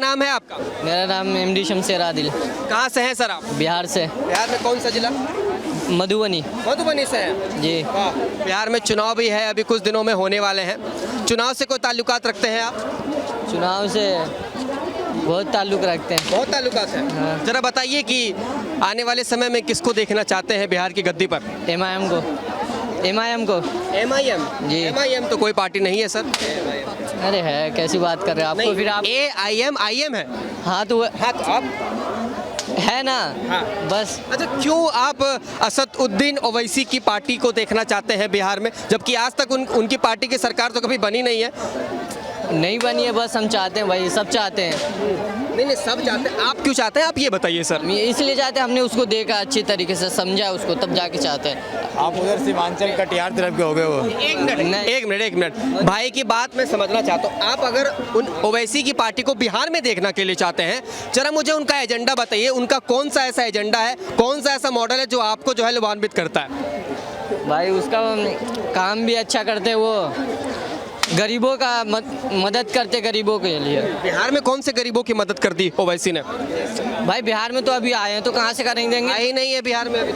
नाम है आपका? मेरा नाम एमडी शमशेर आदिल। कहाँ से हैं सर आप? बिहार से। बिहार में कौन सा जिला? मधुबनी। मधुबनी से हैं जी। वाह। बिहार में चुनाव भी है, अभी कुछ दिनों में होने वाले हैं। चुनाव से कोई ताल्लुकात रखते हैं आप? चुनाव से बहुत ताल्लुक़ रखते हैं। बहुत ताल्लुकात है। हाँ। जरा बताइए कि आने वाले समय में किसको देखना चाहते हैं बिहार की गद्दी पर? एमआईएम को। एमआईएम को। एमआईएम? जी। एमआईएम तो कोई पार्टी नहीं है सर। अरे है, कैसी बात कर रहे हैं आप? तो फिर आप एआईएम आईएम है। हाँ तो हाँ तो आप है ना। हाँ। बस अच्छा, क्यों आप असदुद्दीन ओवैसी की पार्टी को देखना चाहते हैं बिहार में, जबकि आज तक उनकी पार्टी की सरकार तो कभी बनी नहीं है? नहीं बनी है, बस हम चाहते हैं भाई, सब चाहते हैं। नहीं सब चाहते हैं, आप क्यों चाहते हैं आप ये बताइए सर। इसलिए चाहते हैं, हमने उसको देखा अच्छी तरीके से, समझा उसको, तब जाके चाहते हैं। आप उधर सीमांचल कटिहार तरफ के हो गए हो। एक मिनट भाई की बात मैं समझना चाहता हूँ। आप अगर उन ओवैसी की पार्टी को बिहार में देखना के लिए चाहते हैं, जरा मुझे उनका एजेंडा बताइए। उनका कौन सा ऐसा एजेंडा है, कौन सा ऐसा मॉडल है जो आपको जो है लाभान्वित करता है? भाई उसका काम भी अच्छा करते हैं, वो गरीबों का मदद करते, गरीबों के लिए। बिहार में कौन से गरीबों की मदद कर दी ओवैसी ने? भाई बिहार में तो अभी आए हैं, तो कहाँ से करेंगे? आए ही नहीं है बिहार में अभी।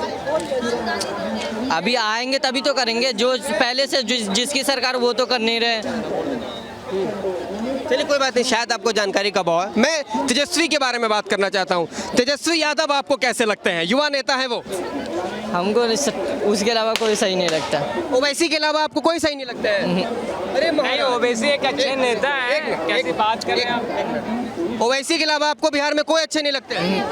अभी आएंगे तभी तो करेंगे। जो पहले से जिसकी सरकार, वो तो कर नहीं रहे। चलिए कोई बात नहीं, शायद आपको जानकारी का अभाव है। मैं तेजस्वी के बारे में बात करना चाहता हूँ। तेजस्वी यादव आपको कैसे लगते हैं? युवा नेता है वो। हमको उसके अलावा कोई सही नहीं लगता। ओवैसी के अलावा आपको कोई सही नहीं लगता है? अरे नहीं, ओवैसी एक अच्छे नेता है। कैसी बात कर रहे हैं आप? ओवैसी के अलावा आपको बिहार में कोई अच्छे नहीं लगते हैं?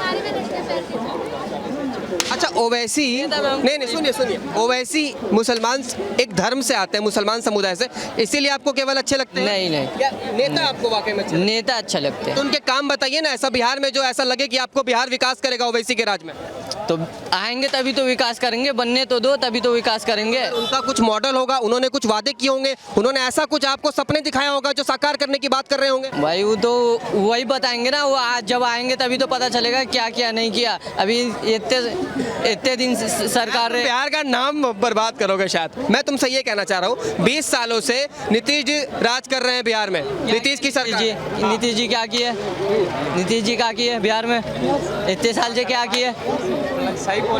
अच्छा, ओवैसी नहीं सुनिए, ओवैसी मुसलमान एक धर्म से आते हैं, मुसलमान समुदाय से, इसीलिए आपको केवल अच्छे लगते हैं? नहीं। या नेता आपको वाकई में अच्छे? नेता अच्छा लगते हैं। तो उनके काम बताइए ना, ऐसा बिहार में जो ऐसा लगे कि आपको बिहार विकास करेगा ओवैसी के राज में। तो आएंगे तभी तो विकास करेंगे, बनने तो दो, तभी तो विकास करेंगे। उनका कुछ मॉडल होगा, उन्होंने कुछ वादे किए होंगे, उन्होंने ऐसा कुछ आपको सपने दिखाया होगा जो साकार करने की बात कर रहे होंगे। भाई वो तो वही बताएंगे ना, वो आज जब आएंगे तभी तो पता चलेगा क्या किया नहीं किया। अभी इतने दिन सरकार बिहार का नाम बर्बाद करोगे शायद। मैं तुमसे ये कहना चाह रहा हूँ, 20 सालों से नीतीश जी राज कर रहे हैं बिहार में। नीतीश की सरकार। नीतीश जी क्या किए? नीतीश जी क्या किए बिहार में इतने साल से? क्या किए?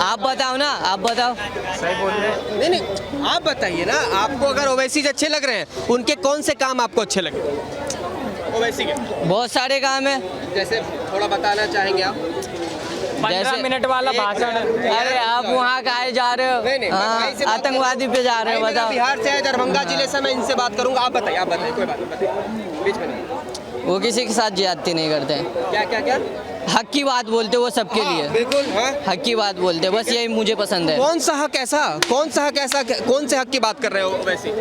आप बताओ ना, आप बताओ। सही बोल रहे हैं। नहीं आप बताइए ना, आपको अगर ओवैसी से अच्छे लग रहे हैं, उनके कौन से काम आपको अच्छे लगे ओवैसी के? बहुत सारे काम है। जैसे थोड़ा बताना चाहेंगे आप? 15 मिनट वाला भाषण। अरे आप वहाँ काहे जा रहे हो? नहीं, हाँ, आतंकवादी पे जा रहे हो, बताओ। बिहार से है, दरभंगा जिले से, मैं इनसे बात करूंगा। आप बताइए कोई बात नहीं, बताइए बीच में नहीं। वो किसी के साथ ज्यादती नहीं करते हैं। क्या हक की बात बोलते, वो सबके लिए बिल्कुल। हक की बात बोलते, बस यही मुझे पसंद है। कौन सा हक ऐसा, कौन से हक की बात कर रहे हो वैसे?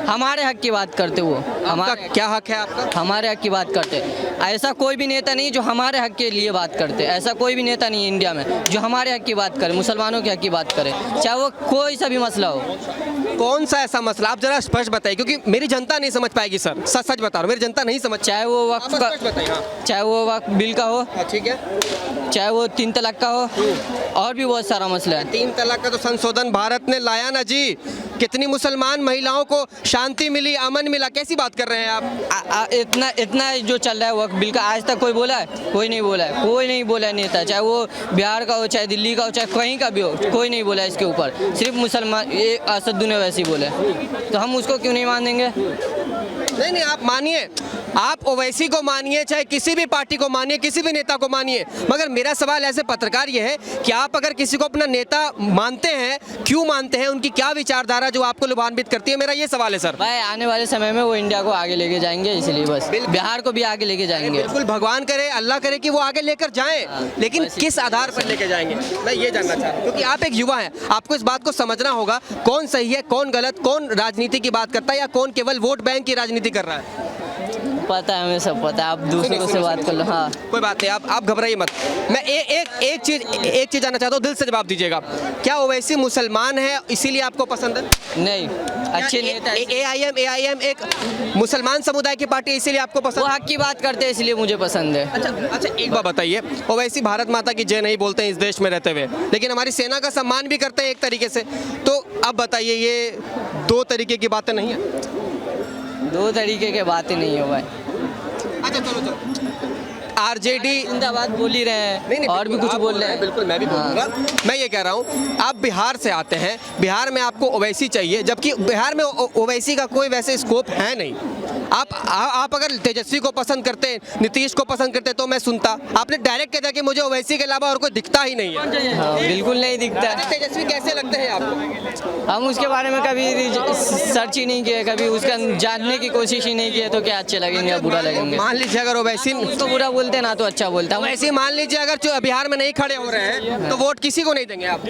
हमारे हक की बात करते वो। हमारा क्या हक है आपका? हमारे हक की बात करते। ऐसा कोई भी नेता नहीं जो हमारे हक के लिए बात करते। ऐसा कोई भी नेता नहीं है इंडिया में जो हमारे हक की बात करे, मुसलमानों के हक की बात करे, चाहे वो कोई सा भी मसला हो। कौन सा ऐसा मसला, आप जरा स्पष्ट बताइए, क्योंकि मेरी जनता नहीं समझ पाएगी सर। सच बता रहा हूँ, मेरी जनता नहीं समझ। चाहे वो वक्फ का, चाहे वो वक्फ बिल का हो, ठीक है, चाहे वो 3 तलाक का हो, और भी बहुत सारा मसला है। 3 तलाक का तो संशोधन भारत ने लाया ना जी। कितनी मुसलमान महिलाओं को शांति मिली, अमन मिला। कैसी बात कर रहे हैं आप? इतना जो चल रहा है वक्फ बिल का, आज तक कोई बोला है? कोई नहीं बोला है। कोई नहीं बोला है नेता, चाहे वो बिहार का हो, चाहे दिल्ली का हो, चाहे कहीं का भी हो, कोई नहीं बोला है इसके ऊपर। सिर्फ मुसलमान, ये असदुद्दीन ओवैसी बोले, तो हम उसको क्यों नहीं मान देंगे? नहीं आप मानिए, आप ओवैसी को मानिए, चाहे किसी भी पार्टी को मानिए, किसी भी नेता को मानिए, मगर मेरा सवाल ऐसे पत्रकार ये है कि आप अगर किसी को अपना नेता मानते हैं, क्यों मानते हैं? उनकी क्या विचारधारा जो आपको लाभान्वित करती है? मेरा ये सवाल है सर। भाई आने वाले समय में वो इंडिया को आगे लेके जाएंगे, इसलिए बस बिहार को भी आगे लेके जाएंगे। बिल्कुल, भगवान करे, अल्लाह करे कि वो आगे लेकर जाएं, लेकिन किस आधार पर लेके जाएंगे, मैं ये जानना चाह रहा हूँ। क्योंकि आप एक युवा हैं, आपको इस बात को समझना होगा, कौन सही है, कौन गलत, कौन राजनीति की बात करता है या कौन केवल वोट बैंक की राजनीति कर रहा है। पता है, हमें सब पता है। आप दूसरों से बात कर लो। हाँ कोई बात नहीं, आप घबराइए मत। मैं एक चीज जानना चाहता हूँ, दिल से जवाब दीजिएगा। क्या ओवैसी मुसलमान है इसीलिए आपको पसंद है? नहीं, अच्छे नेता। एआईएम एक मुसलमान समुदाय की पार्टी, इसीलिए आपको पसंद? वो हक की बात करते हैं, इसलिए मुझे पसंद है। अच्छा एक बात बताइए, ओवैसी भारत माता की जय नहीं बोलते हैं इस देश में रहते हुए, लेकिन हमारी सेना का सम्मान भी करते हैं एक तरीके से, तो अब बताइए ये 2 तरीके की बातें नहीं है? 2 तरीके के बातें नहीं हो भाई। अच्छा चलो आरजेडी जिंदाबाद बोल ही रहे हैं और भी कुछ आप बोल रहे हैं। बिल्कुल मैं भी बोलूँगा। मैं ये कह रहा हूँ, आप बिहार से आते हैं, बिहार में आपको ओवैसी चाहिए, जबकि बिहार में ओवैसी का कोई वैसे स्कोप है नहीं। आप अगर तेजस्वी को पसंद करते, नीतीश को पसंद करते तो मैं सुनता। आपने डायरेक्ट कह दिया कि मुझे ओवैसी के अलावा और कोई दिखता ही नहीं है। हाँ, बिल्कुल नहीं दिखता है। तेजस्वी कैसे लगते हैं आपको? हम उसके बारे में कभी सर्च ही नहीं किए, कभी उसका जानने की कोशिश ही नहीं किए, तो क्या अच्छे लगेंगे या बुरा लगेंगे। मान लीजिए अगर ओवैसी उसको बुरा बोलते ना तो अच्छा बोलता हूँ। वैसे मान लीजिए अगर बिहार में नहीं खड़े हो रहे हैं तो वोट किसी को नहीं देंगे आप?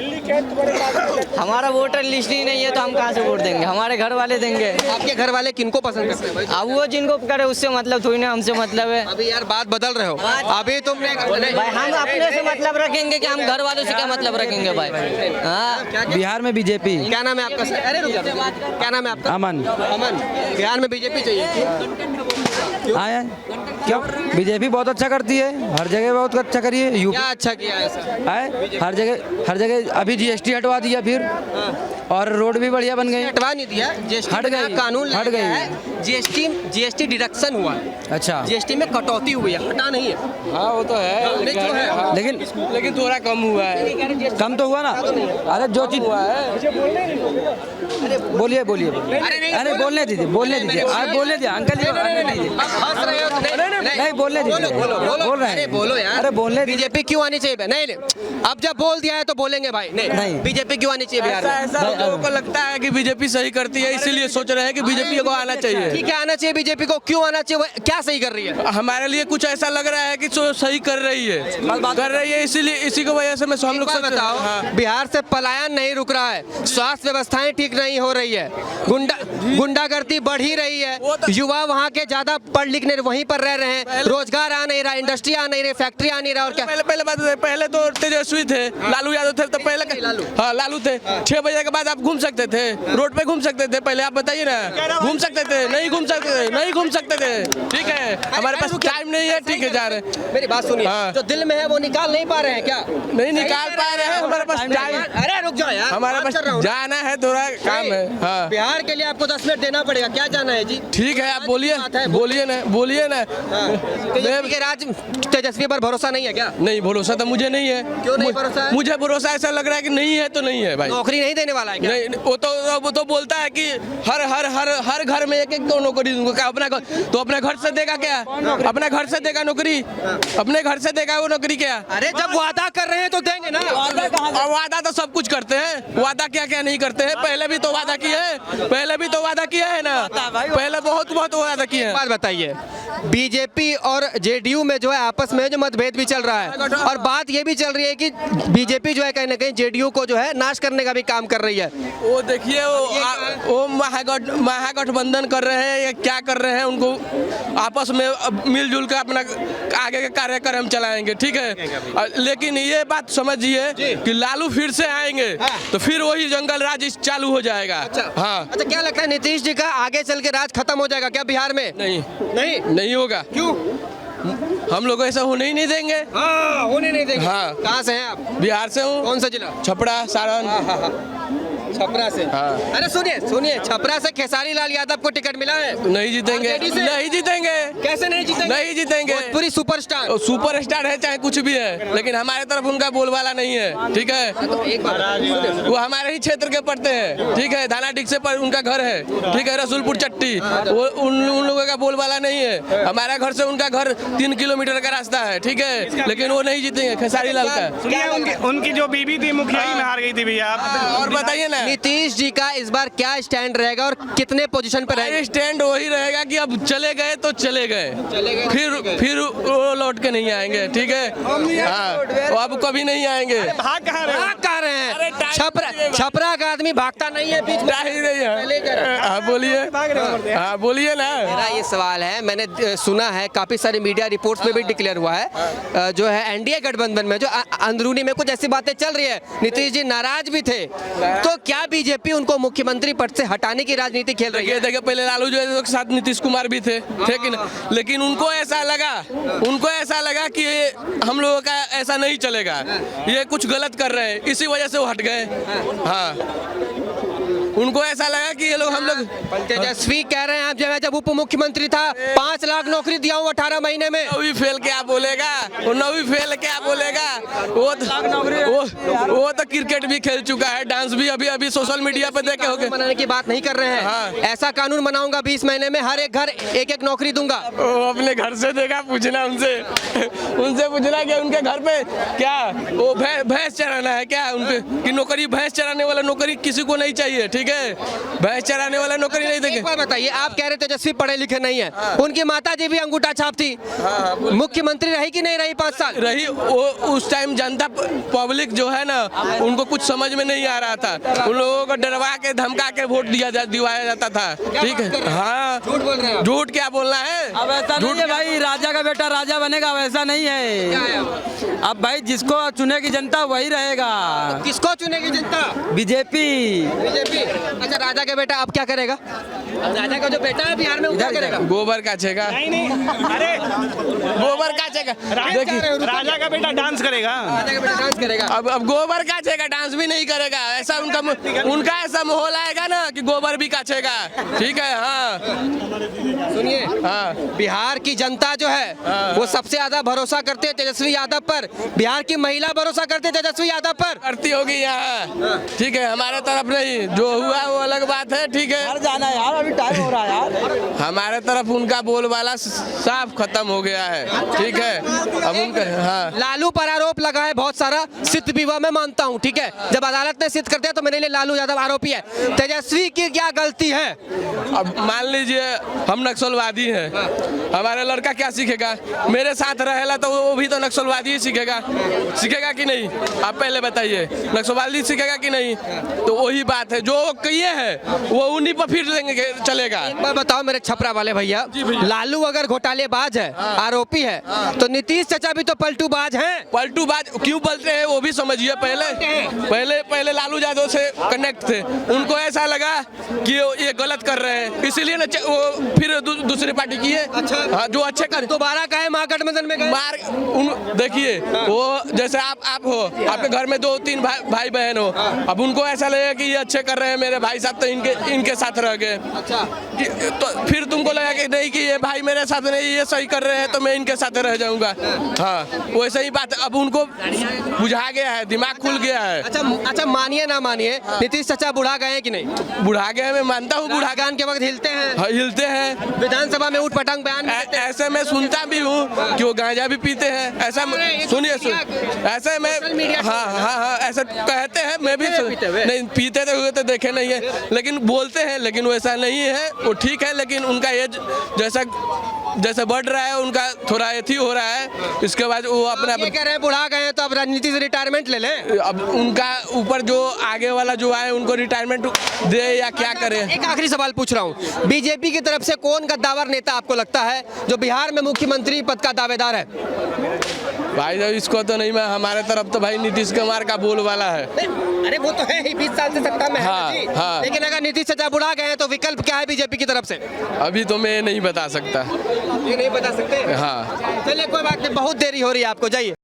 हमारा वोटर लिस्ट ही नहीं है तो हम कहाँ से वोट देंगे? हमारे घर वाले देंगे। आपके घर वाले किनको पसंद करते हैं भाई? अब वो जिनको करे उससे मतलब थोड़ी ना हमसे मतलब है। अभी यार बात बदल रहे हो, अभी तुमने भाई हम अपने से मतलब रखेंगे कि हम घर वालों से क्या मतलब रखेंगे भाई? हाँ, बिहार में बीजेपी। क्या नाम है आपका सर? अरे रुक जाओ, क्या नाम है आपका? अमन। अमन, बिहार में बीजेपी चाहिए। आए क्यों? बीजेपी बहुत अच्छा करती है, हर जगह बहुत अच्छा करी है। यूपी क्या अच्छा किया है सर? आए हर जगह अभी जीएसटी हटवा दिया फिर, और रोड भी बढ़िया बन गई। हटवा नहीं दिया, जीएसटी हट गई, कानून हट गई है। जीएसटी डिडक्शन हुआ है, अच्छा, जीएसटी में कटौती हुई है, हटा नहीं है। हाँ वो तो है, नहीं, जो है। हाँ, लेकिन थोड़ा कम हुआ है। कम तो हुआ ना। अरे जो चीज बोलिए बोलिए, अरे बोलने दीजिए आप बोलने दीजिए अंकल जी, बोलने दीजिए। हंस रहे हो तो नहीं, बोलने दीजिए। बोल रहे हैं। अरे बोलो यार, अरे बोलने दीजिए। बीजेपी क्यों आनी चाहिए? नहीं, अब जब बोल दिया है तो बोलेंगे भाई। नहीं, बीजेपी क्यों आनी चाहिए बिहार में? ऐसा लोगों को लगता है कि बीजेपी सही करती है, इसीलिए सोच रहे हैं कि बीजेपी को आना चाहिए। ठीक है, आना चाहिए बीजेपी को। क्यों आना चाहिए? वो क्या सही कर रही है? हमारे लिए कुछ ऐसा लग रहा है कि सही कर रही है, इसीलिए इसी की वजह से मैं हम लोग बताओ, हाँ। बिहार से पलायन नहीं रुक रहा है, स्वास्थ्य व्यवस्थाएं ठीक नहीं हो रही है, गुंडागर्दी बढ़ ही रही है, युवा वहाँ के ज्यादा पढ़ लिखने वहीं पर रह रहे हैं, रोजगार आ नहीं रहा, इंडस्ट्री आ नहीं रही, फैक्ट्री आ नहीं रहा। और क्या पहले बात है, पहले तो तेजस्वी थे, लालू यादव थे, तो पहले हाँ लालू थे। 6 बजे के बाद आप घूम सकते थे, रोड पे घूम सकते थे। पहले आप बताइए ना, घूम सकते थे? नहीं घूम सकते थे। ठीक है, हमारे पास टाइम नहीं है, ठीक है, जा रहे हैं। मेरी बात सुनिए, हाँ। जो दिल में है वो निकाल नहीं पा रहे हैं क्या? नहीं निकाल पा रहे हैं, हमारे पास टाइम। अरे रुक जाओ यार, हमारे बात पास कर रहा हूँ। जाना है, थोड़ा काम है। हाँ बिहार के लिए आपको 10 मिनट देना पड़ेगा। क्या जाना है जी? ठीक है, आप बोलिए ना। तेजस्वी के राज, तेजस्वी पर भरोसा नहीं है क्या? नहीं, भरोसा तो मुझे नहीं है। क्यों नहीं भरोसा है? मुझे भरोसा ऐसा लग रहा है कि नहीं है तो नहीं है भाई। नौकरी नहीं देने वाला है क्या? नहीं, वो तो बोलता है कि हर घर में एक तो नौकरी दूंगा। क्या अपने घर से देगा क्या? अपने घर से देगा नौकरी? अपने घर से देगा वो नौकरी क्या? अरे जब वादा कर रहे हैं तो देंगे ना। और वादा तो सब कुछ करते हैं, वादा क्या क्या नहीं करते हैं। पहले भी तो वादा किया है ना, पहले बहुत वादा किए हैं। बात बताइए, बीजेपी और जेडीयू में जो है आपस में जो मतभेद भी चल रहा है, और बात ये भी चल रही है कि बीजेपी जो है कहीं ना कहीं जेडीयू को जो है नाश करने का भी काम कर रही है। वो देखिए, वो महागठबंधन कर रहे हैं या क्या कर रहे हैं, उनको आपस में मिलजुल कर अपना आगे का कार्यक्रम चलाएंगे। ठीक है, लेकिन ये बात समझिए कि लालू फिर से आएंगे तो फिर वही जंगल राज चालू हो जाएगा। हाँ, अच्छा, क्या लगता है नीतीश जी का आगे चल के राज खत्म हो जाएगा क्या बिहार में? नहीं होगा। क्यों? हम लोग ऐसा होने ही नहीं देंगे। हाँ, होने नहीं देंगे। हाँ। कहाँ से हैं आप? बिहार से हूँ। कौन सा जिला? छपरा, सारण। छपरा से। हाँ। अरे सुनिए, छपरा से खेसारी लाल यादव को टिकट मिला है? नहीं जीतेंगे, नहीं जीतेंगे। कैसे नहीं जीतेंगे? नहीं जीतेंगे। पूरी सुपरस्टार है, चाहे कुछ भी है, लेकिन हमारे तरफ उनका बोलबाला नहीं है। ठीक है, एक बात, वो हमारे ही क्षेत्र के पड़ते हैं। ठीक है, थाना डिक से पर उनका घर है। ठीक है, रसूलपुर चट्टी, वो उन लोगों का बोलबाला नहीं है। हमारे घर से उनका घर 3 किलोमीटर का रास्ता है। ठीक है, लेकिन वो नहीं जीतेंगे खेसारी लाल का। उनकी जो बीबी थी मुखिया ही में हार गई थी भैया। और बताइए ना, नीतीश जी का इस बार क्या स्टैंड रहेगा और कितने पोजीशन पर रहेगा? स्टैंड वही रहेगा कि अब चले गए तो चले गए, फिर वो लौट के नहीं आएंगे। ठीक है, हाँ, वो अब कभी नहीं आएंगे। भाग कहाँ रहे हैं? छपरा का आदमी भागता नहीं है, बीच में ही नहीं है। हाँ बोलिए ना। मेरा ये सवाल है, मैंने सुना है काफी सारी मीडिया रिपोर्ट्स में भी डिक्लेयर हुआ है, जो है एनडीए गठबंधन में जो अंदरूनी में कुछ ऐसी बातें चल रही है, नीतीश जी नाराज भी थे, तो क्या बीजेपी उनको मुख्यमंत्री पद से हटाने की राजनीति खेल रही है? देखिए, पहले लालू जो है साथ नीतीश कुमार भी थे, लेकिन उनको ऐसा लगा कि हम लोगों का ऐसा नहीं चलेगा, ये कुछ गलत कर रहे हैं, इसी वजह से वो हट गए। हाँ, उनको ऐसा लगा कि ये लोग हम लोग तेजस्वी कह रहे हैं आप जब उप मुख्यमंत्री था 5 लाख नौकरी दिया हूँ 18 महीने में। नौवीं फेल क्या बोलेगा, वो नौवीं फेल क्या बोलेगा, वो तो क्रिकेट भी खेल चुका है, डांस भी अभी अभी सोशल मीडिया पे देखे होंगे। बनाने की बात नहीं कर रहे हैं। हाँ। ऐसा कानून बनाऊंगा 20 महीने में, हर एक घर एक नौकरी दूंगा। वो अपने घर से देगा, पूछना उनसे पूछना कि उनके घर पे क्या वो भैंस चराना है क्या उनके की नौकरी। भैंस चराने वाला नौकरी किसी को नहीं चाहिए, ठीक है, भैंस चराने वाला नौकरी नहीं देंगे। एक बात बताइए, आप कह रहे तेजस्वी पढ़े लिखे नहीं है, उनकी माता जी भी अंगूठा छाप थी, मुख्यमंत्री रही कि नहीं रही 5 साल रही। वो उस टाइम जनता पब्लिक जो है ना, उनको कुछ समझ में नहीं आ रहा था, उन लोगों को डरवा के धमका के वोट दिवाया जाता था, ठीक है। हाँ, झूठ बोल रहे हैं। झूठ क्या बोलना है, अब ऐसा नहीं है भाई, राजा का बेटा राजा बनेगा, वैसा नहीं है। अब भाई जिसको चुनेगी जनता वही रहेगा। किसको चुनेगी जनता? बीजेपी। बीजेपी। अच्छा, राजा का बेटा अब क्या करेगा? राजा का जो बेटा है बिहार में वो क्या करेगा? गोबर काचेगा। नहीं अरे गोबर काचेगा। देखिए, राजा का बेटा डांस करेगा। राजा का बेटा डांस करेगा। अब गोबर काचेगा, डांस भी नहीं करेगा, ऐसा उनका ऐसा माहौल आएगा ना कि गोबर भी काचेगा, ठीक है। हाँ सुनिए, हाँ, बिहार की जनता जो है वो सबसे ज्यादा भरोसा करते हैं तेजस्वी यादव पर। बिहार की महिला भरोसा करते हैं तेजस्वी यादव पर। करती होगी यहाँ, ठीक है, हमारे तरफ नहीं, जो हुआ वो अलग बात है, ठीक है। जाना है यार, अभी टाइम हो रहा है यार। हमारे तरफ उनका बोलबाला साफ खत्म हो गया है, ठीक है। अब उनका हाँ, लालू पर आरोप लगा है बहुत सारा, सिद्ध विवाह में मानता हूँ, ठीक है, जब अदालत ने सिद्ध कर दिया तो मेरे लिए लालू यादव आरोपी है। तेजस्वी की क्या गलती है? अब मान लीजिए हम नक्सलवादी हैं, हमारा लड़का क्या सीखेगा? मेरे साथ रहेला तो वो भी तो नक्सलवादी ही सीखेगा कि नहीं? आप पहले बताइए, नक्सलवादी सीखेगा कि नहीं? तो वही बात है, जो किए हैं वो उन्हीं पर फिर देंगे, चलेगा। एक बार बताओ मेरे छपरा वाले भैया, लालू अगर घोटालेबाज है, आरोपी है, तो नीतीश चाचा भी तो पलटूबाज हैं। पलटूबाज क्यों बोलते हैं वो भी समझिए। पहले लालू यादव से कनेक्ट थे, उनको ऐसा लगा कि ये गलत कर रहे हैं, इसीलिए ना वो फिर दूसरी पार्टी की है। हाँ, जो अच्छे कर दोबारा कहे महागठबंधन में गए। देखिए, वो जैसे आप हो, आपके घर में 2-3 भाई बहन हो, अब उनको ऐसा लगेगा कि ये अच्छे कर रहे हैं मेरे भाई साहब, तो इनके साथ रह गए। तो फिर तुमको लगा कि नहीं कि ये भाई मेरे साथ नहीं, ये सही कर रहे हैं तो मैं इनके साथ रह जाऊंगा। हाँ, वैसे ही बात, अब उनको बुझा गया है, दिमाग खुल गया है। अच्छा, मानिए ना मानिए, नीतीश चाचा बुढ़ा गए हैं कि नहीं? बुढ़ा गए, मैं मानता हूँ, बुढ़ा गान के वक्त हिलते हैं, हाँ, हिलते हैं, विधानसभा में उठ पटांग बयान भी देते हैं। ऐसे मैं सुनता भी हूँ कि वो गांजा भी पीते हैं, ऐसा सुनिए ऐसे मैं हाँ ऐसा कहते हैं, मैं भी नहीं पीते तो हुए तो देखे नहीं है, लेकिन बोलते हैं, लेकिन वैसा नहीं है, वो ठीक है, लेकिन उनका एज जैसा बढ़ रहा है, उनका थोड़ा एथी हो रहा है, इसके बाद वो अपना ये कह रहे हैं बुढ़ा गए हैं तो अब राजनीति से रिटायरमेंट ले लें। अब उनका ऊपर जो आगे वाला जो आए उनको रिटायरमेंट दे या क्या करे। एक आखिरी सवाल पूछ रहा हूँ, बीजेपी की तरफ से कौन गद्दावर नेता आपको लगता है जो बिहार में मुख्यमंत्री पद का दावेदार है? भाई जब इसको तो नहीं, मैं हमारे तरफ तो भाई नीतीश कुमार का बोलबाला है। अरे वो तो है ही, 20 साल से सत्ता में है हाँ, जी। हाँ। लेकिन अगर नीतीश चाचा बुढ़ा गए हैं तो विकल्प क्या है बीजेपी की तरफ से? अभी तो मैं नहीं बता सकता। ये नहीं बता सकते। हाँ, चलिए कोई बात नहीं, बहुत देरी हो रही है आपको, जाइए।